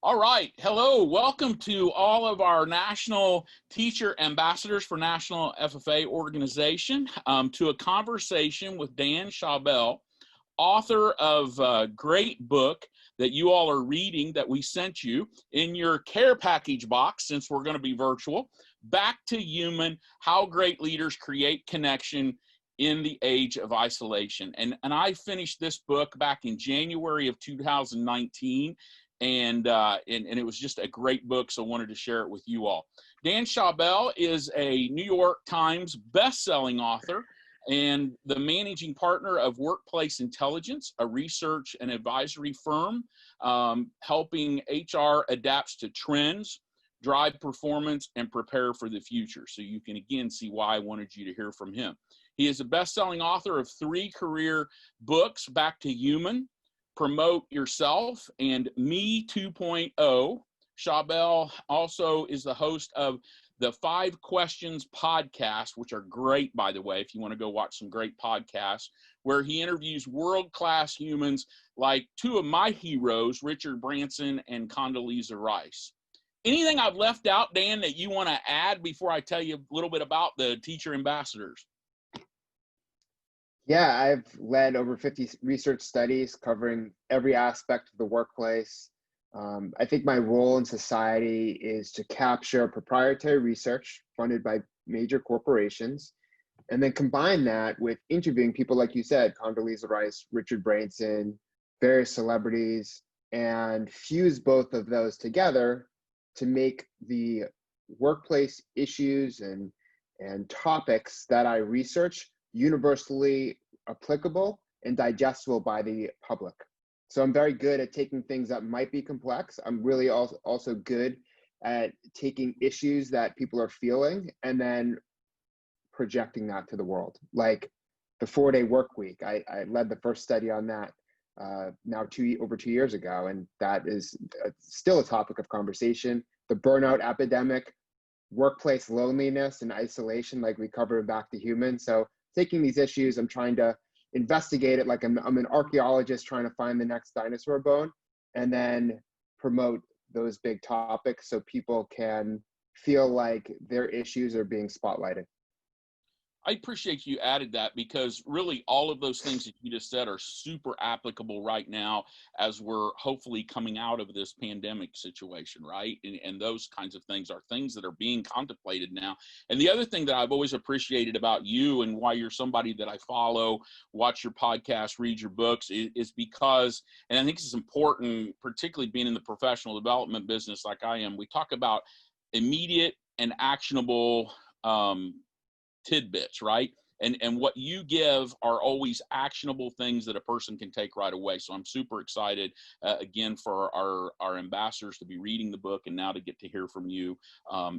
All right. Hello. Welcome to all of our national teacher ambassadors for National FFA organization to a conversation with Dan Schawbel, author of a great book that you all are reading that we sent you in your care package box since we're going to be virtual. Back to Human, How Great Leaders Create Connection in the Age of Isolation. And I finished this book back in January of 2019. And it was just a great book, so I wanted to share it with you all. Dan Schawbel is a New York Times best-selling author and the managing partner of Workplace Intelligence, a research and advisory firm helping HR adapts to trends, drive performance, and prepare for the future. So you can again see why I wanted you to hear from him. He is a best-selling author of 3 career books, Back to Human, Promote Yourself, and Me 2.0. Schawbel also is the host of the 5 Questions podcast, which are great, by the way, if you want to go watch some great podcasts, where he interviews world-class humans like 2 of my heroes, Richard Branson and Condoleezza Rice. Anything I've left out, Dan, that you want to add before I tell you a little bit about the teacher ambassadors? Yeah, I've led over 50 research studies covering every aspect of the workplace. I think my role in society is to capture proprietary research funded by major corporations, and then combine that with interviewing people like you said, Condoleezza Rice, Richard Branson, various celebrities, and fuse both of those together to make the workplace issues and topics that I research universally applicable and digestible by the public. So I'm very good at taking things that might be complex. I'm really also good at taking issues that people are feeling and then projecting that to the world. Like the 4-day work week, I led the first study on that now over 2 years ago, and that is still a topic of conversation. The burnout epidemic, workplace loneliness and isolation, like we covered Back to Human. So taking these issues, I'm trying to investigate it like I'm an archaeologist trying to find the next dinosaur bone, and then promote those big topics so people can feel like their issues are being spotlighted. I appreciate you added that because really all of those things that you just said are super applicable right now as we're hopefully coming out of this pandemic situation, right? And those kinds of things are things that are being contemplated now. And the other thing that I've always appreciated about you and why you're somebody that I follow, watch your podcast, read your books, is because, and I think this is important, particularly being in the professional development business like I am, we talk about immediate and actionable tidbits, right? And what you give are always actionable things that a person can take right away. So I'm super excited, again, for our ambassadors to be reading the book and now to get to hear from you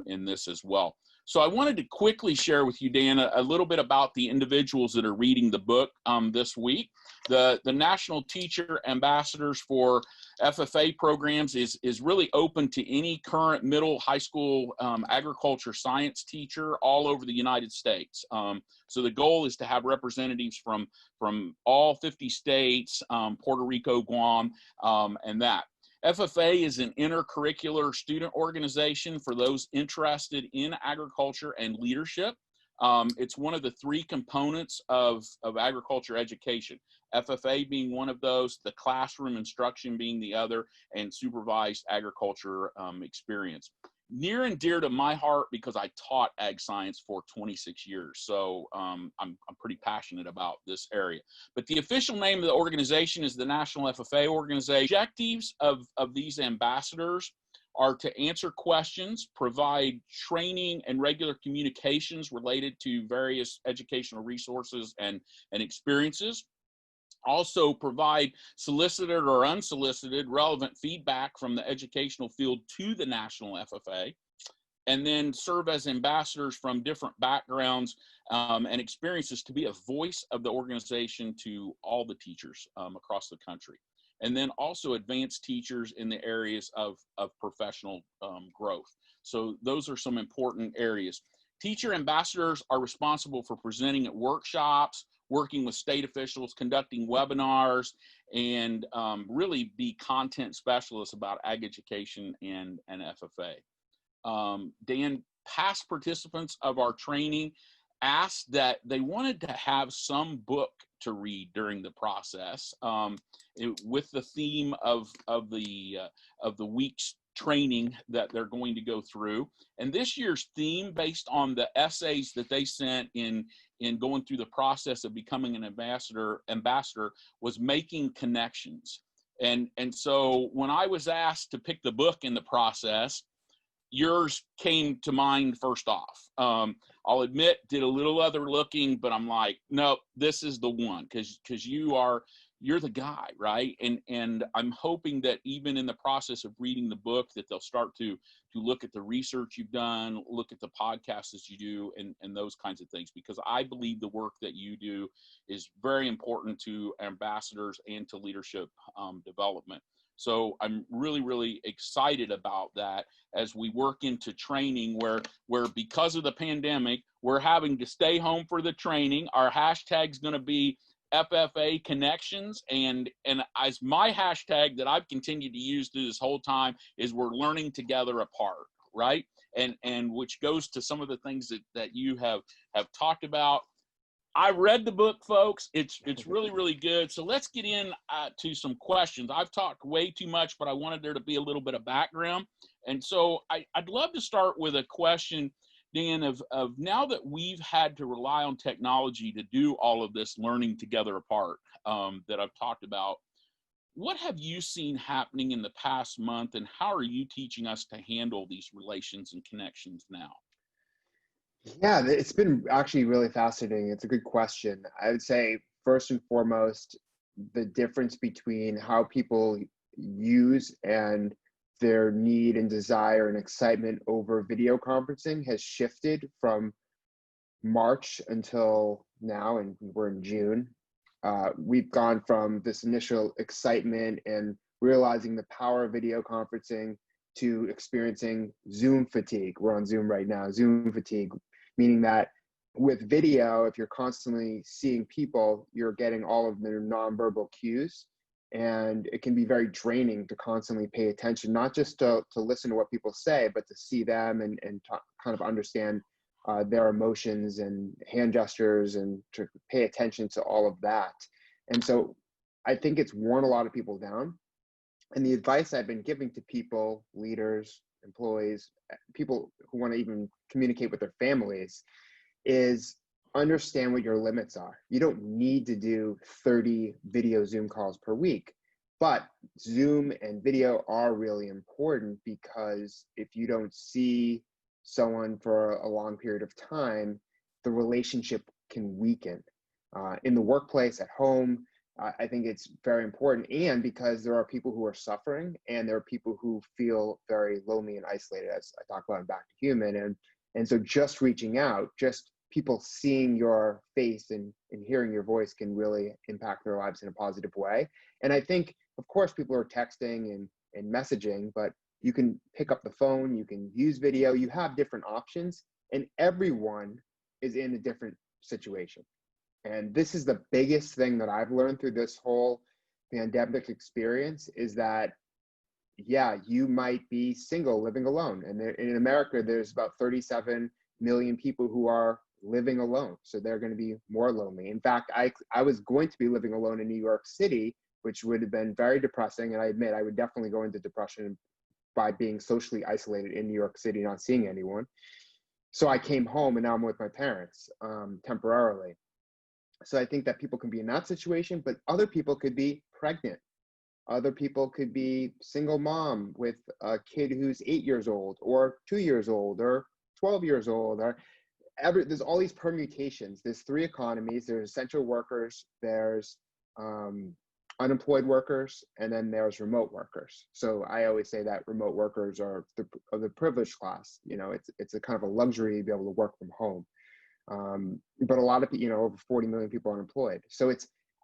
in this as well. So I wanted to quickly share with you, Dan, a little bit about the individuals that are reading the book this week. The National Teacher Ambassadors for FFA programs is really open to any current middle, high school agriculture science teacher all over the United States. So the goal is to have representatives from all 50 states, Puerto Rico, Guam, and that. FFA is an intercurricular student organization for those interested in agriculture and leadership. It's one of the 3 components of agriculture education. FFA being one of those, the classroom instruction being the other, and supervised agriculture experience. Near and dear to my heart because I taught ag science for 26 years. So I'm pretty passionate about this area. But the official name of the organization is the National FFA Organization. Objectives of these ambassadors are to answer questions, provide training and regular communications related to various educational resources and experiences. Also provide solicited or unsolicited relevant feedback from the educational field to the National FFA, and then serve as ambassadors from different backgrounds and experiences to be a voice of the organization to all the teachers across the country. And then also advance teachers in the areas of professional growth. So those are some important areas. Teacher ambassadors are responsible for presenting at workshops, working with state officials, conducting webinars, and really be content specialists about ag education and FFA. Dan, past participants of our training asked that they wanted to have some book to read during the process, with the theme of the week's training that they're going to go through. And this year's theme, based on the essays that they sent in going through the process of becoming an ambassador, was making connections. And so when I was asked to pick the book in the process, yours came to mind first off. I'll admit, did a little other looking, but I'm like, no, this is the one, because you're the guy, right? And I'm hoping that even in the process of reading the book, that they'll start to look at the research you've done, look at the podcasts that you do, and those kinds of things, because I believe the work that you do is very important to ambassadors and to leadership development. So I'm really, really excited about that as we work into training where because of the pandemic, we're having to stay home for the training. Our hashtag's going to be FFA connections. And as my hashtag that I've continued to use through this whole time is we're learning together apart, right? And which goes to some of the things that you have talked about. I read the book, folks. It's really, really good. So let's get in to some questions. I've talked way too much, but I wanted there to be a little bit of background. And so I'd love to start with a question, Dan, of now that we've had to rely on technology to do all of this learning together apart that I've talked about, what have you seen happening in the past month, and how are you teaching us to handle these relations and connections now? Yeah, it's been actually really fascinating. It's a good question. I would say, first and foremost, the difference between how people use and their need and desire and excitement over video conferencing has shifted from March until now, and we're in June. We've gone from this initial excitement and realizing the power of video conferencing to experiencing Zoom fatigue. We're on Zoom right now, Zoom fatigue, meaning that with video, if you're constantly seeing people, you're getting all of their nonverbal cues. And it can be very draining to constantly pay attention, not just to listen to what people say, but to see them and kind of understand their emotions and hand gestures and to pay attention to all of that. And so I think it's worn a lot of people down. And the advice I've been giving to people, leaders, employees, people who want to even communicate with their families, is understand what your limits are. You don't need to do 30 video Zoom calls per week, but Zoom and video are really important, because if you don't see someone for a long period of time, the relationship can weaken. In the workplace, at home, I think it's very important, and because there are people who are suffering and there are people who feel very lonely and isolated, as I talk about in Back to Human. And so just reaching out, just people seeing your face and hearing your voice can really impact their lives in a positive way. And I think, of course, people are texting and messaging, but you can pick up the phone, you can use video, you have different options, and everyone is in a different situation. And this is the biggest thing that I've learned through this whole pandemic experience, is that, yeah, you might be single, living alone. And in America, there's about 37 million people who are living alone. So they're going to be more lonely. In fact, I was going to be living alone in New York City, which would have been very depressing. And I admit I would definitely go into depression by being socially isolated in New York City, not seeing anyone. So I came home, and now I'm with my parents temporarily. So I think that people can be in that situation, but other people could be pregnant. Other people could be single mom with a kid who's 8 years old or 2 years old or 12 years old, or there's all these permutations. There's three economies. There's essential workers, there's unemployed workers, and then there's remote workers. So I always say that remote workers are the privileged class. You know, it's a kind of a luxury to be able to work from home. But a lot of, over 40 million people are unemployed. So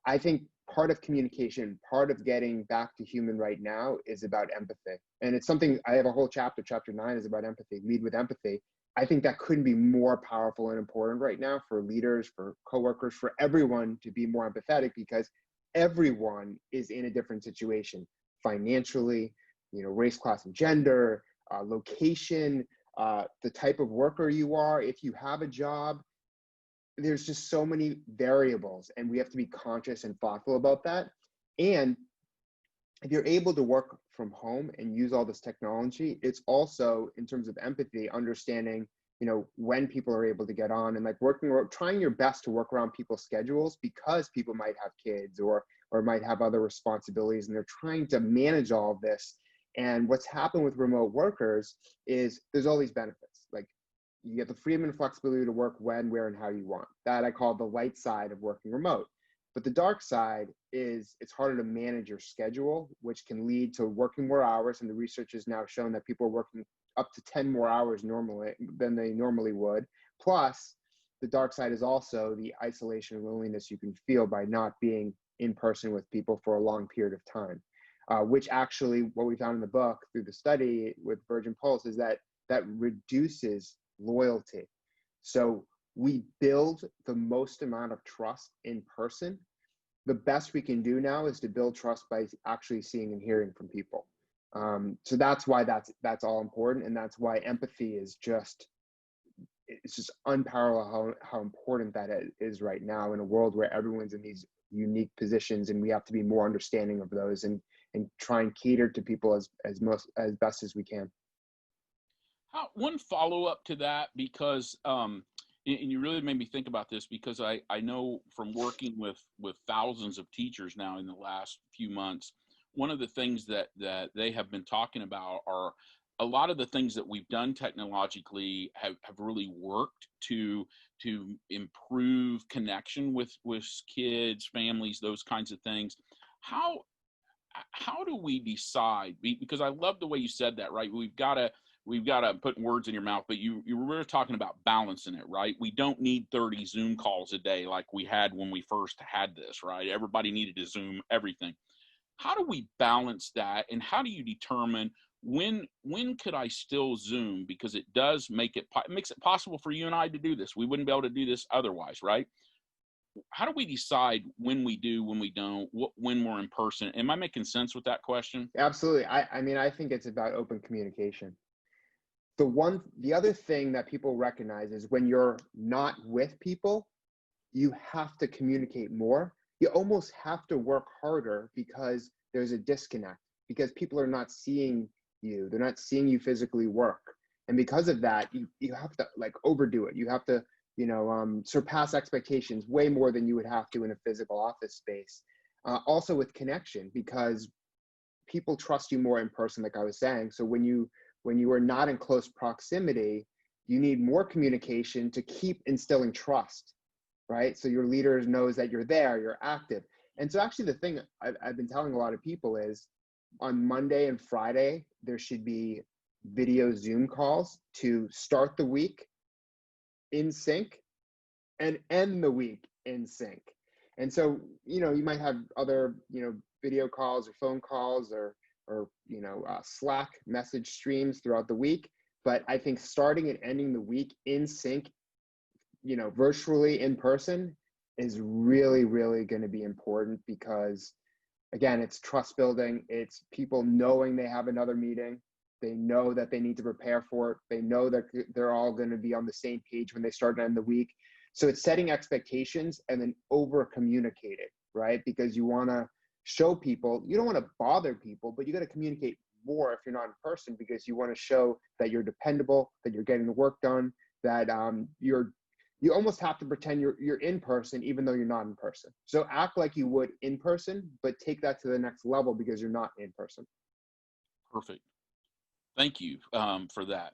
I think part of communication, part of getting back to human right now is about empathy. And it's something, I have a whole chapter 9 is about empathy, lead with empathy. I think that couldn't be more powerful and important right now for leaders, for coworkers, for everyone to be more empathetic, because everyone is in a different situation financially, race, class, and gender, location, the type of worker you are, if you have a job. There's just so many variables, and we have to be conscious and thoughtful about that. And if you're able to work from home and use all this technology, it's also, in terms of empathy, understanding, when people are able to get on, and like trying your best to work around people's schedules, because people might have kids or might have other responsibilities, and they're trying to manage all of this. And what's happened with remote workers is there's all these benefits. Like, you get the freedom and flexibility to work when, where, and how you want. That I call the light side of working remote. But the dark side is it's harder to manage your schedule, which can lead to working more hours. And the research has now shown that people are working up to 10 more hours normally than they normally would. Plus, the dark side is also the isolation and loneliness you can feel by not being in person with people for a long period of time, which actually, what we found in the book through the study with Virgin Pulse is that reduces loyalty. So we build the most amount of trust in person. The best we can do now is to build trust by actually seeing and hearing from people. So that's why that's all important, and that's why empathy is it's just unparalleled how important that is right now in a world where everyone's in these unique positions, and we have to be more understanding of those and try and cater to people as best as we can. One follow-up to that, because and you really made me think about this, because I know from working with thousands of teachers now in the last few months, one of the things that they have been talking about are a lot of the things that we've done technologically have really worked to improve connection with kids, families, those kinds of things. How do we decide? Because I love the way you said that, right? We've got to put words in your mouth, but you were talking about balancing it, right? We don't need 30 Zoom calls a day like we had when we first had this, right? Everybody needed to Zoom everything. How do we balance that? And how do you determine when could I still Zoom? Because it does it makes it possible for you and I to do this. We wouldn't be able to do this otherwise, right? How do we decide when we do, when we don't, when we're in person? Am I making sense with that question? Absolutely. I mean, I think it's about open communication. The other thing that people recognize is when you're not with people, you have to communicate more. You almost have to work harder because there's a disconnect, because people are not seeing you. They're not seeing you physically work. And because of that, you have to like overdo it. You have to, surpass expectations way more than you would have to in a physical office space. Also with connection, because people trust you more in person, like I was saying. So when you are not in close proximity, you need more communication to keep instilling trust, right? So your leader knows that you're there, you're active. And so actually the thing I've been telling a lot of people is on Monday and Friday, there should be video Zoom calls to start the week in sync and end the week in sync. And so, you might have other, video calls or phone calls or Slack message streams throughout the week. But I think starting and ending the week in sync, virtually in person is really, really going to be important, because again, it's trust building. It's people knowing they have another meeting. They know that they need to prepare for it. They know that they're all going to be on the same page when they start and end the week. So it's setting expectations and then over communicating, right? Because you want to show people, you don't want to bother people, but you got to communicate more if you're not in person, because you want to show that you're dependable, that you're getting the work done, that you almost have to pretend you're in person even though you're not in person. So act like you would in person, but take that to the next level because you're not in person. Perfect. Thank you for that.